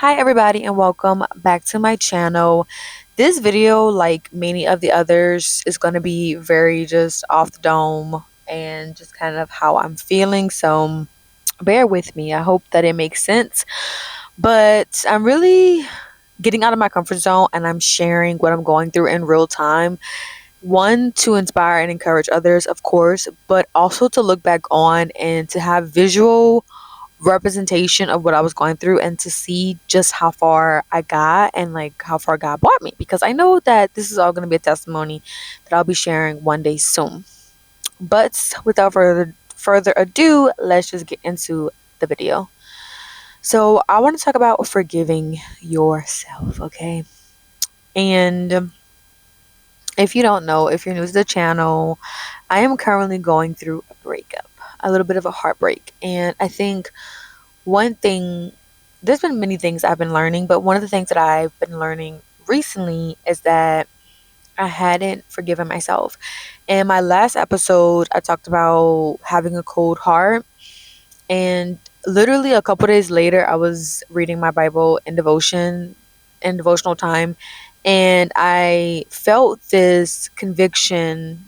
Hi everybody and welcome back to my channel. This video, like many of the others, is going to be very just off the dome and just kind of how I'm feeling. So bear with me. I hope that it makes sense. But I'm really getting out of my comfort zone and I'm sharing what I'm going through in real time. One, to inspire and encourage others, of course, but also to look back on and to have visual representation of what I was going through and to see just how far I got and like how far God brought me, because I know that this is all going to be a testimony that I'll be sharing one day soon. But without further ado, let's just get into the video. So, I want to talk about forgiving yourself, okay? And if you don't know, if you're new to the channel, I am currently going through a breakup, a little bit of a heartbreak. And I think one thing, there's been many things I've been learning, but one of the things that I've been learning recently is that I hadn't forgiven myself. In my last episode, I talked about having a cold heart, and literally a couple days later, I was reading my Bible in devotional time, and I felt this conviction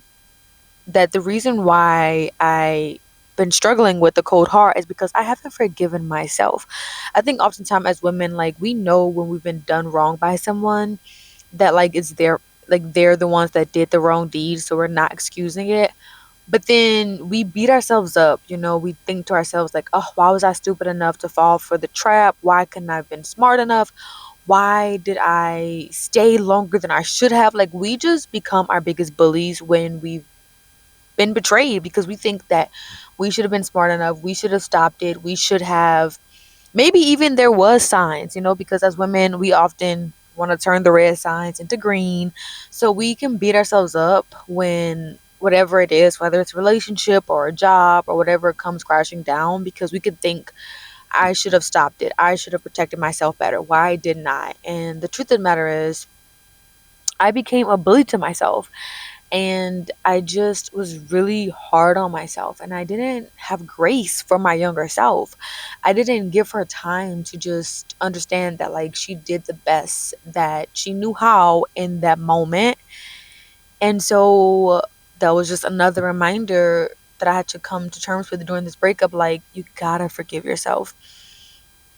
that the reason why I been struggling with the cold heart is because I haven't forgiven myself. I think oftentimes as women, like, we know when we've been done wrong by someone, that like it's their, like they're the ones that did the wrong deed, so we're not excusing it. But then we beat ourselves up, we think to ourselves like, oh, why was I stupid enough to fall for the trap? Why couldn't I have been smart enough? Why did I stay longer than I should have? Like, we just become our biggest bullies when we've been betrayed, because we think that we should have been smart enough, we should have stopped it, we should have, maybe even there was signs, because as women we often want to turn the red signs into green, so we can beat ourselves up when whatever it is, whether it's a relationship or a job or whatever comes crashing down, because we could think, I should have stopped it, I should have protected myself better, why didn't I? And the truth of the matter is, I became a bully to myself, and I just was really hard on myself, and I didn't have grace for my younger self. I didn't give her time to just understand that like she did the best that she knew how in that moment. And so that was just another reminder that I had to come to terms with during this breakup. Like, you gotta forgive yourself.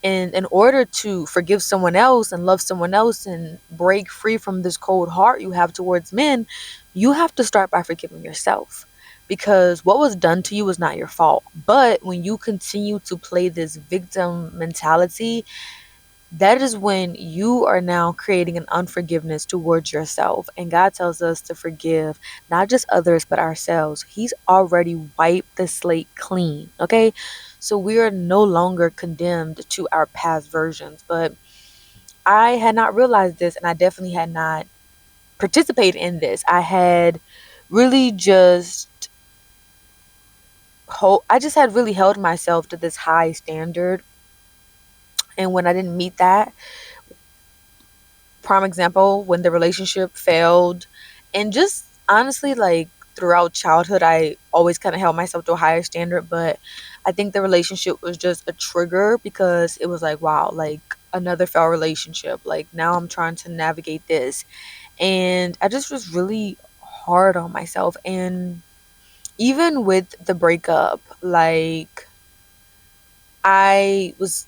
And in order to forgive someone else and love someone else and break free from this cold heart you have towards men, you have to start by forgiving yourself. Because what was done to you was not your fault. But when you continue to play this victim mentality, that is when you are now creating an unforgiveness towards yourself. And God tells us to forgive not just others, but ourselves. He's already wiped the slate clean. Okay. So we are no longer condemned to our past versions. But I had not realized this, and I definitely had not participated in this. I had really just I just had really held myself to this high standard. And when I didn't meet that, prime example, when the relationship failed, and just honestly, like throughout childhood, I always kind of held myself to a higher standard. But I think the relationship was just a trigger, because it was like, wow, like another failed relationship, like now I'm trying to navigate this. And I just was really hard on myself. And even with the breakup, like, I was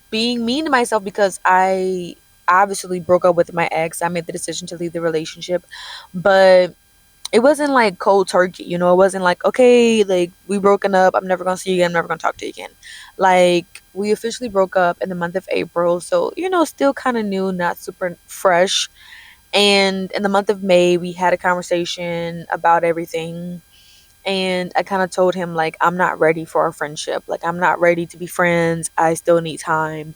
being mean to myself because I obviously broke up with my ex. I made the decision to leave the relationship, but it wasn't like cold turkey, It wasn't like, okay, like we broken up, I'm never gonna see you again, I'm never gonna talk to you again. Like, we officially broke up in the month of April, so still kind of new, not super fresh. And in the month of May, we had a conversation about everything. And I kind of told him, like, I'm not ready for a friendship. Like, I'm not ready to be friends. I still need time.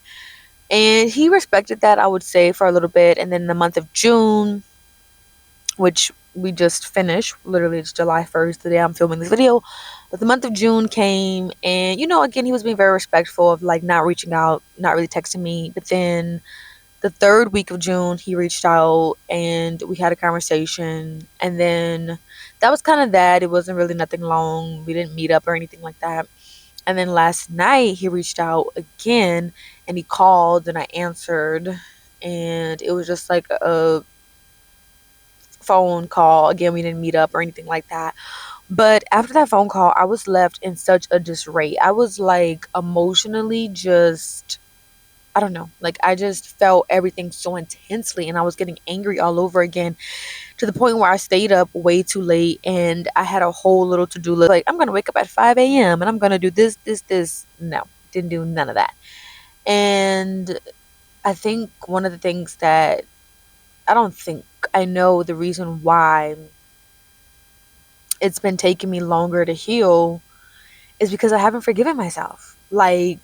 And he respected that, I would say, for a little bit. And then in the month of June, which we just finished, literally it's July 1st, the day I'm filming this video. But the month of June came, and again, he was being very respectful of like not reaching out, not really texting me. But then the third week of June, he reached out and we had a conversation. And then that was kind of that. It wasn't really nothing long. We didn't meet up or anything like that. And then last night he reached out again and he called and I answered, and it was just like a phone call. Again, we didn't meet up or anything like that. But after that phone call, I was left in such a disarray. I was like emotionally just, I don't know, like I just felt everything so intensely and I was getting angry all over again, to the point where I stayed up way too late and I had a whole little to do list. Like, I'm going to wake up at 5 a.m. and I'm going to do this, this, this. No, didn't do none of that. And I think one of the things that I don't think I know the reason why it's been taking me longer to heal is because I haven't forgiven myself. Like,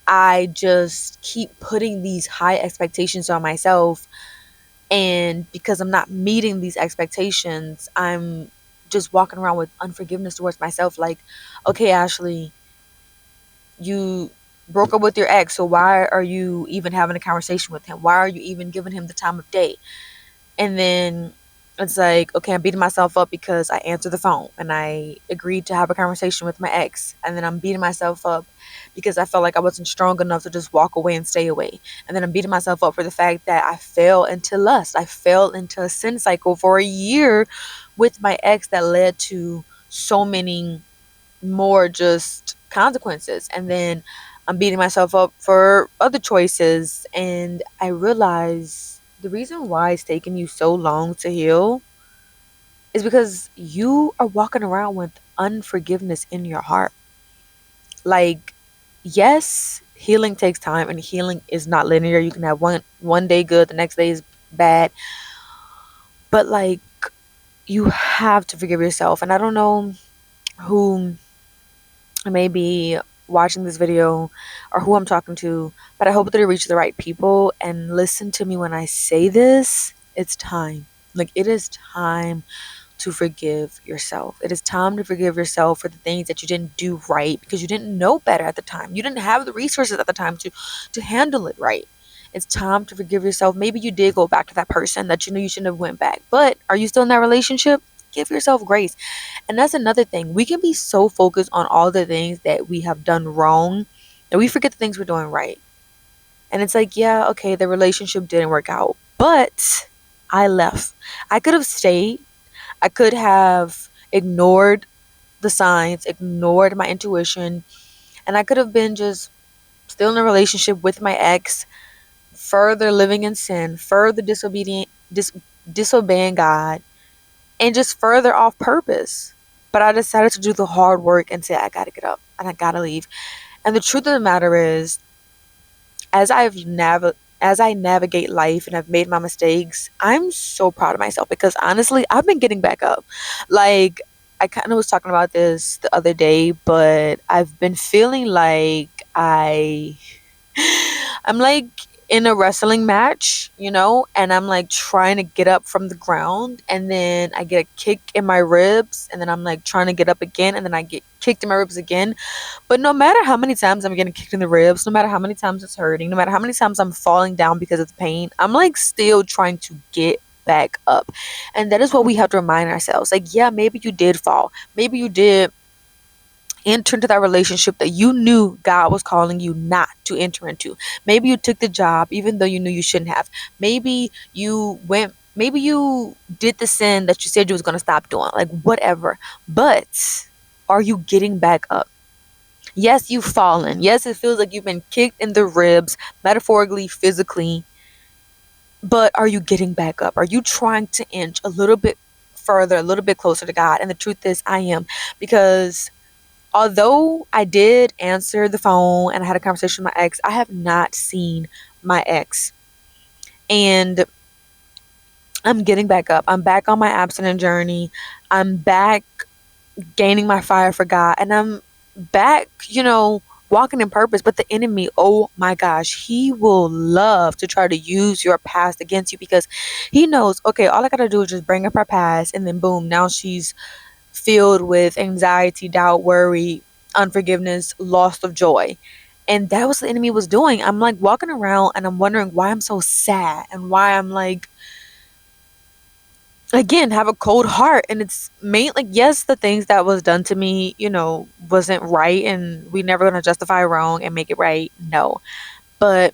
I just keep putting these high expectations on myself, and because I'm not meeting these expectations, I'm just walking around with unforgiveness towards myself. Like, okay, Ashley, you broke up with your ex, so why are you even having a conversation with him? Why are you even giving him the time of day? And then it's like, okay, I'm beating myself up because I answered the phone and I agreed to have a conversation with my ex. And then I'm beating myself up because I felt like I wasn't strong enough to just walk away and stay away. And then I'm beating myself up for the fact that I fell into lust. I fell into a sin cycle for a year with my ex that led to so many more just consequences. And then I'm beating myself up for other choices. And I realize the reason why it's taking you so long to heal is because you are walking around with unforgiveness in your heart. Like, yes, healing takes time and healing is not linear. You can have one day good, the next day is bad. But like, you have to forgive yourself. And I don't know who may be watching this video or who I'm talking to, but I hope that it reaches the right people. And listen to me when I say this. It's time. Like, it is time to forgive yourself. It is time to forgive yourself for the things that you didn't do right because you didn't know better at the time. You didn't have the resources at the time to handle it right. It's time to forgive yourself. Maybe you did go back to that person that you knew you shouldn't have went back, but are you still in that relationship? Give yourself grace. And that's another thing. We can be so focused on all the things that we have done wrong that we forget the things we're doing right. And it's like, yeah, okay, the relationship didn't work out, but I left. I could have stayed. I could have ignored the signs, ignored my intuition, and I could have been just still in a relationship with my ex, further living in sin, further disobeying God, and just further off purpose. But I decided to do the hard work and say, I gotta get up and I gotta leave. And the truth of the matter is, as as I navigate life and I've made my mistakes, I'm so proud of myself because honestly, I've been getting back up. Like, I kind of was talking about this the other day, but I've been feeling like I'm like in a wrestling match, and I'm like trying to get up from the ground, and then I get a kick in my ribs, and then I'm like trying to get up again, and then I get kicked in my ribs again. But no matter how many times I'm getting kicked in the ribs, no matter how many times it's hurting, no matter how many times I'm falling down because of the pain, I'm like still trying to get back up. And that is what we have to remind ourselves. Like, yeah, maybe you did fall. Maybe you did enter into that relationship that you knew God was calling you not to enter into. Maybe you took the job even though you knew you shouldn't have. Maybe you did the sin that you said you was going to stop doing. Like, whatever. But are you getting back up? Yes, you've fallen. Yes, it feels like you've been kicked in the ribs, metaphorically, physically. But are you getting back up? Are you trying to inch a little bit further, a little bit closer to God? And the truth is, I am. Because although I did answer the phone and I had a conversation with my ex, I have not seen my ex. And I'm getting back up. I'm back on my abstinent journey. I'm back gaining my fire for God. And I'm back, walking in purpose. But the enemy, oh my gosh, he will love to try to use your past against you because he knows, okay, all I got to do is just bring up her past. And then boom, now she's filled with anxiety, doubt, worry, unforgiveness, loss of joy. And that was the enemy was doing. I'm like walking around and I'm wondering why I'm so sad and why I'm like again have a cold heart. And it's main like, yes, the things that was done to me, wasn't right, and we never gonna justify wrong and make it right. No. But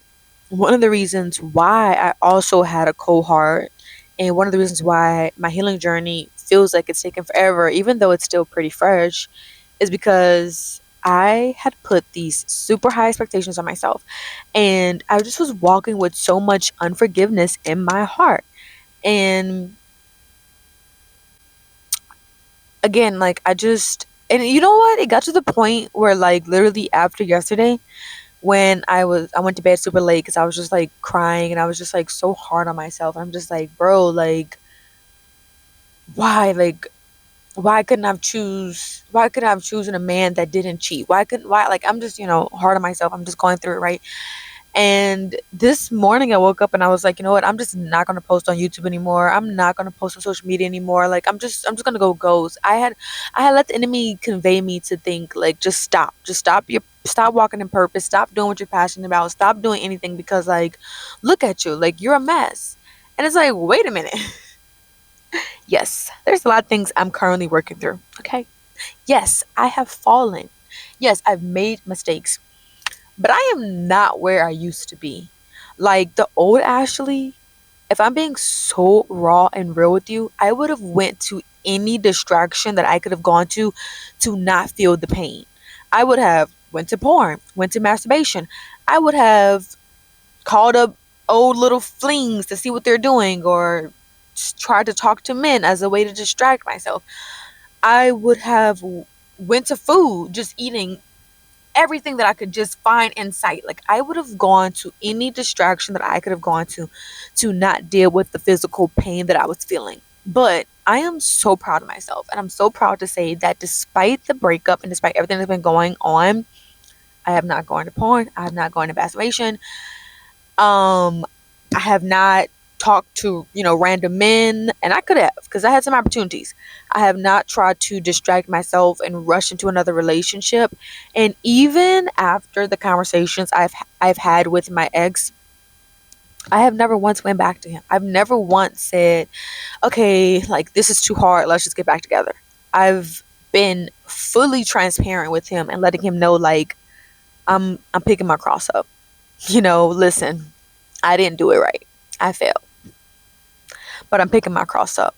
one of the reasons why I also had a cold heart, and one of the reasons why my healing journey feels like it's taken forever, even though it's still pretty fresh, is because I had put these super high expectations on myself. And I just was walking with so much unforgiveness in my heart. And again, like, and you know what? It got to the point where, like, literally after yesterday, when I went to bed super late because I was just like crying, and I was just like so hard on myself. I'm just like, bro, like, why? Like, why couldn't I have chosen a man that didn't cheat? Why, like, I'm just, hard on myself. I'm just going through it, right? And this morning I woke up and I was like, you know what? I'm just not gonna post on YouTube anymore. I'm not gonna post on social media anymore. Like, I'm just gonna go ghost. I had let the enemy convey me to think, like, just stop. Just stop walking in purpose. Stop doing what you're passionate about. Stop doing anything because, like, look at you. Like, you're a mess. And it's like, wait a minute. Yes, there's a lot of things I'm currently working through. Okay. Yes, I have fallen. Yes, I've made mistakes. But I am not where I used to be. Like, the old Ashley, if I'm being so raw and real with you, I would have went to any distraction that I could have gone to not feel the pain. I would have went to porn, went to masturbation. I would have called up old little flings to see what they're doing, or tried to talk to men as a way to distract myself. I would have went to food, just eating everything that I could just find in sight. Like, I would have gone to any distraction that I could have gone to not deal with the physical pain that I was feeling. But I am so proud of myself, and I'm so proud to say that despite the breakup and despite everything that's been going on, I have not gone to porn. I have not gone to masturbation. Um, I have not talked to, random men, and I could have, because I had some opportunities. I have not tried to distract myself and rush into another relationship. And even after the conversations I've had with my ex, I have never once went back to him. I've never once said, "Okay, like, this is too hard. Let's just get back together." I've been fully transparent with him and letting him know, like, I'm picking my cross up. Listen, I didn't do it right. I failed, but I'm picking my cross up.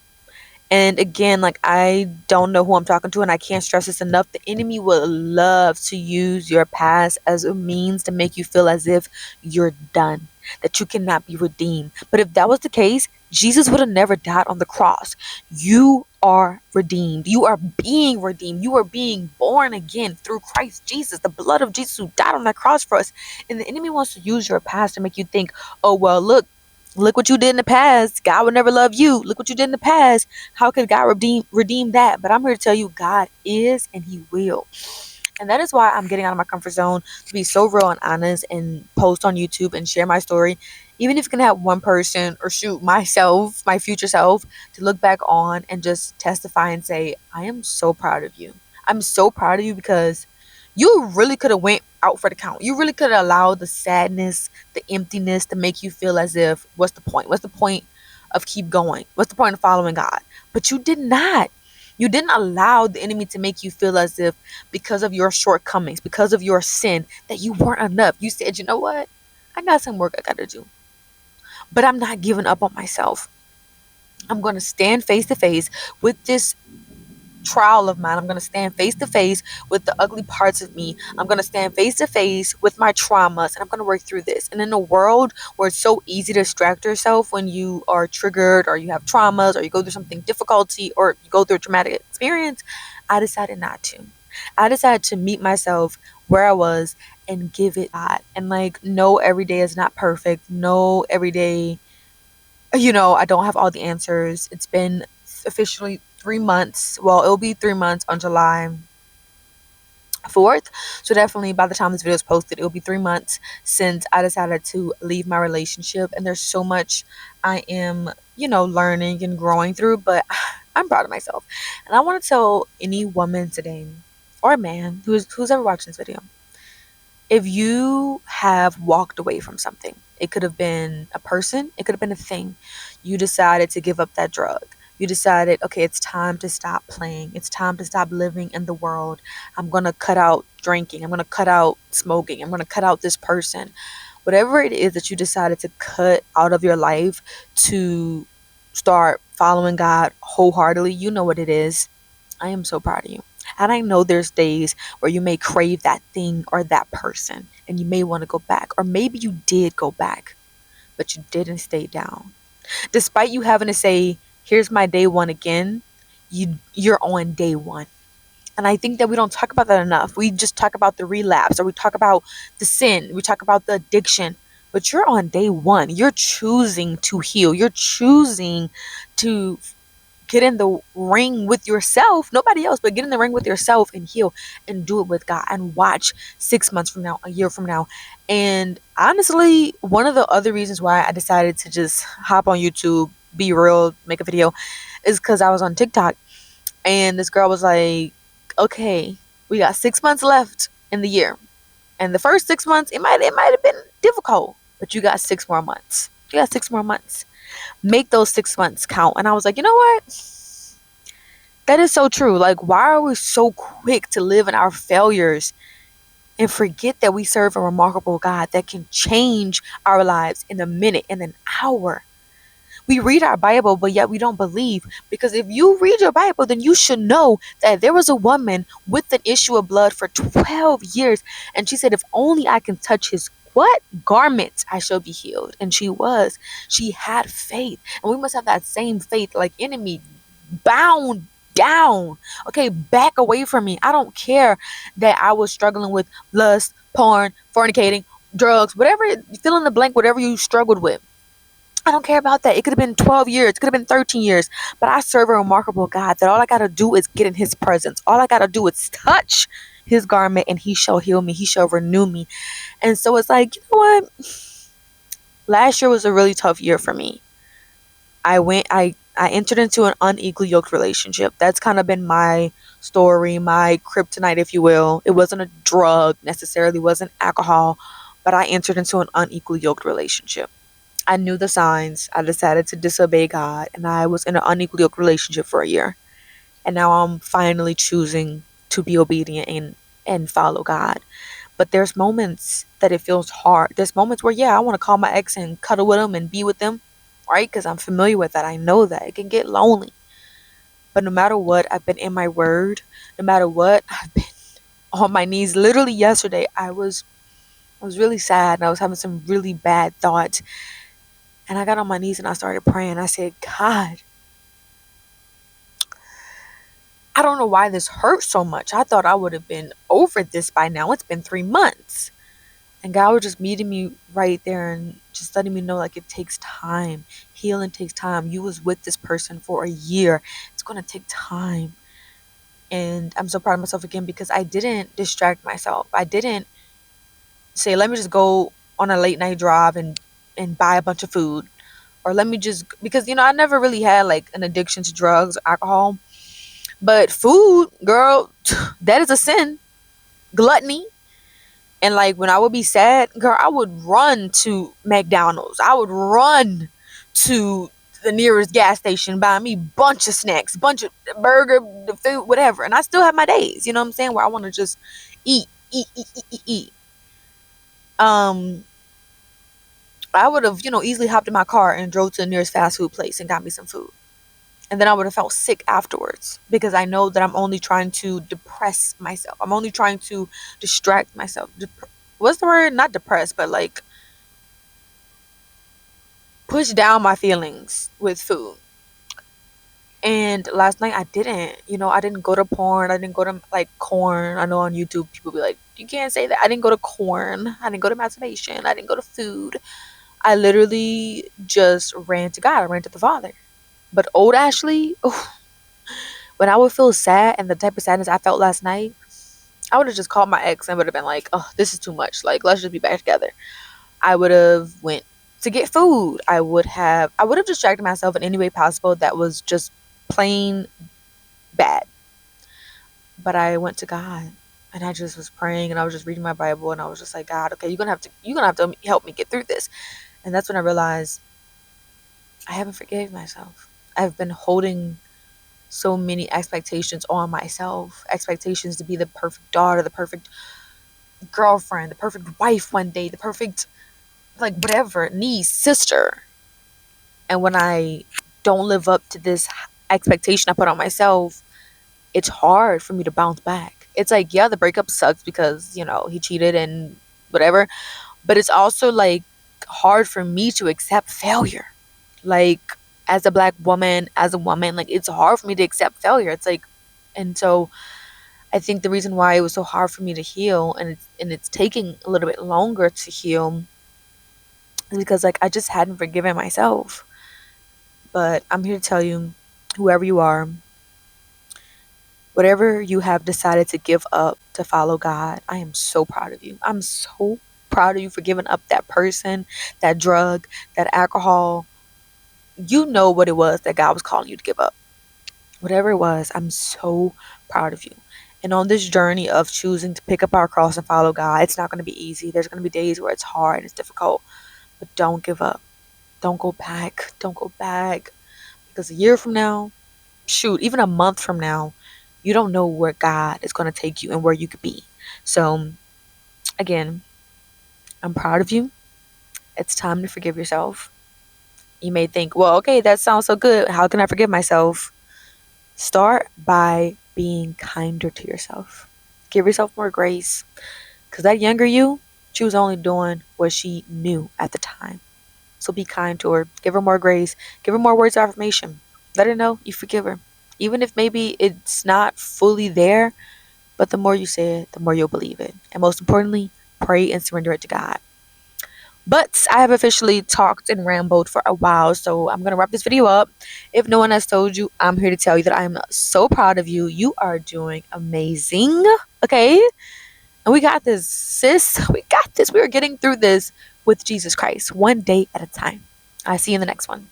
And again, like, I don't know who I'm talking to, and I can't stress this enough. The enemy would love to use your past as a means to make you feel as if you're done, that you cannot be redeemed. But if that was the case, Jesus would have never died on the cross. You are redeemed. You are being redeemed. You are being born again through Christ Jesus, the blood of Jesus who died on that cross for us. And the enemy wants to use your past to make you think, oh, well, look what you did in the past. God would never love you. Look what you did in the past. How could God redeem that? But I'm here to tell you, God is, and he will. And that is why I'm getting out of my comfort zone to be so real and honest and post on YouTube and share my story. Even if you can have one person, or shoot, myself, my future self, to look back on and just testify and say, I am so proud of you. I'm so proud of you, because you really could have went out for the count. You really could have allowed the sadness, the emptiness to make you feel as if, what's the point? What's the point of keep going? What's the point of following God? But you did not. You didn't allow the enemy to make you feel as if, because of your shortcomings, because of your sin, that you weren't enough. You said, you know what? I got some work I got to do. But I'm not giving up on myself. I'm going to stand face to face with this trial of mine. I'm going to stand face to face with the ugly parts of me. I'm going to stand face to face with my traumas, and I'm going to work through this. And in a world where it's so easy to distract yourself when you are triggered, or you have traumas, or you go through something difficulty, or you go through a traumatic experience, I decided not to. I decided to meet myself where I was and give it that. And, like, no, every day is not perfect. No, every day, I don't have all the answers. It's been officially 3 months. Well, it'll be 3 months on July 4th. So definitely by the time this video is posted, it'll be 3 months since I decided to leave my relationship. And there's so much I am, learning and growing through, but I'm proud of myself. And I want to tell any woman today, or man, who's ever watching this video, if you have walked away from something, it could have been a person, it could have been a thing. You decided to give up that drug. You decided, okay, it's time to stop playing. It's time to stop living in the world. I'm going to cut out drinking. I'm going to cut out smoking. I'm going to cut out this person. Whatever it is that you decided to cut out of your life to start following God wholeheartedly, you know what it is. I am so proud of you. And I know there's days where you may crave that thing or that person and you may want to go back. Or maybe you did go back, but you didn't stay down. Despite you having to say, here's my day one again, you're on day one. And I think that we don't talk about that enough. We just talk about the relapse, or we talk about the sin, we talk about the addiction. But you're on day one. You're choosing to heal. You're choosing to get in the ring with yourself, nobody else, but get in the ring with yourself and heal and do it with God and watch 6 months from now, a year from now. And honestly, one of the other reasons why I decided to just hop on YouTube, be real, make a video is because I was on TikTok and this girl was like, okay, we got 6 months left in the year. And the first 6 months, it might have been difficult, but you got 6 more months. You got 6 more months. Make those 6 months count. And I was like, you know what? That is so true. Like, why are we so quick to live in our failures and forget that we serve a remarkable God that can change our lives in a minute, in an hour? We read our Bible, but yet we don't believe. Because if you read your Bible, then you should know that there was a woman with an issue of blood for 12 years. And she said, if only I can touch his what? Garments, I shall be healed. And she was. She had faith. And we must have that same faith. Like, enemy, bound down. Okay, back away from me. I don't care that I was struggling with lust, porn, fornicating, drugs, whatever, fill in the blank, whatever you struggled with. I don't care about that. It could have been 12 years. It could have been 13 years. But I serve a remarkable God that all I got to do is get in his presence. All I got to do is touch his garment and he shall heal me. He shall renew me. And so it's like, you know what? Last year was a really tough year for me. I entered into an unequally yoked relationship. That's kind of been my story, my kryptonite, if you will. It wasn't a drug necessarily, wasn't alcohol, but I entered into an unequally yoked relationship. I knew the signs. I decided to disobey God, and I was in an unequally yoked relationship for a year. And now I'm finally choosing to be obedient and follow God. But there's moments that it feels hard. There's moments where, yeah, I want to call my ex and cuddle with him and be with them, right? Because I'm familiar with that. I know that it can get lonely. But no matter what, I've been in my word. No matter what, I've been on my knees. Literally yesterday, I was really sad and I was having some really bad thoughts. And I got on my knees and I started praying. I said, God, I don't know why this hurts so much. I thought I would have been over this by now. It's been 3 months. And God was just meeting me right there and just letting me know, like, it takes time. Healing takes time. You was with this person for a year. It's going to take time. And I'm so proud of myself again because I didn't distract myself. I didn't say, let me just go on a late night drive and buy a bunch of food. Or let me just, because, I never really had like an addiction to drugs or alcohol. But food, girl, that is a sin. Gluttony. And like when I would be sad, girl, I would run to McDonald's. I would run to the nearest gas station, buy me a bunch of snacks, bunch of burger, the food, whatever. And I still have my days, you know what I'm saying, where I want to just eat, eat, eat, eat, eat, eat. I would have, easily hopped in my car and drove to the nearest fast food place and got me some food. And then I would have felt sick afterwards because I know that I'm only trying to depress myself. I'm only trying to distract myself. What's the word? Not depressed, but like push down my feelings with food. And last night I didn't. I didn't go to porn. I didn't go to like corn. I know on YouTube people be like, you can't say that. I didn't go to corn. I didn't go to masturbation. I didn't go to food. I literally just ran to God. I ran to the Father. But old Ashley, when I would feel sad and the type of sadness I felt last night, I would have just called my ex and would have been like, oh, this is too much. Like, let's just be back together. I would have went to get food. I would have distracted myself in any way possible that was just plain bad. But I went to God and I just was praying and I was just reading my Bible and I was just like, God, okay, you're gonna have to help me get through this. And that's when I realized I haven't forgave myself. I've been holding so many expectations on myself, expectations to be the perfect daughter, the perfect girlfriend, the perfect wife one day, the perfect, like, whatever, niece, sister. And when I don't live up to this expectation I put on myself, it's hard for me to bounce back. It's like, yeah, the breakup sucks because, he cheated and whatever, but it's also like hard for me to accept failure. Like, as a black woman, as a woman, like, it's hard for me to accept failure. It's like, and so I think the reason why it was so hard for me to heal, and it's taking a little bit longer to heal, is because, like, I just hadn't forgiven myself. But I'm here to tell you, whoever you are, whatever you have decided to give up to follow God, I am so proud of you. I'm so proud of you for giving up that person, that drug, that alcohol. You know what it was that God was calling you to give up. Whatever it was, I'm so proud of you. And on this journey of choosing to pick up our cross and follow God, it's not going to be easy. There's going to be days where it's hard and it's difficult, but don't give up. Don't go back. Don't go back. Because a year from now, shoot, even a month from now, you don't know where God is going to take you and where you could be. So, again, I'm proud of you. It's time to forgive yourself. You may think, well, okay, that sounds so good. How can I forgive myself? Start by being kinder to yourself. Give yourself more grace. Because that younger you, she was only doing what she knew at the time. So be kind to her. Give her more grace. Give her more words of affirmation. Let her know you forgive her. Even if maybe it's not fully there, but the more you say it, the more you'll believe it. And most importantly, pray and surrender it to God. But I have officially talked and rambled for a while, so I'm going to wrap this video up. If no one has told you, I'm here to tell you that I'm so proud of you. You are doing amazing, okay? And we got this, sis. We got this. We are getting through this with Jesus Christ, one day at a time. I see you in the next one.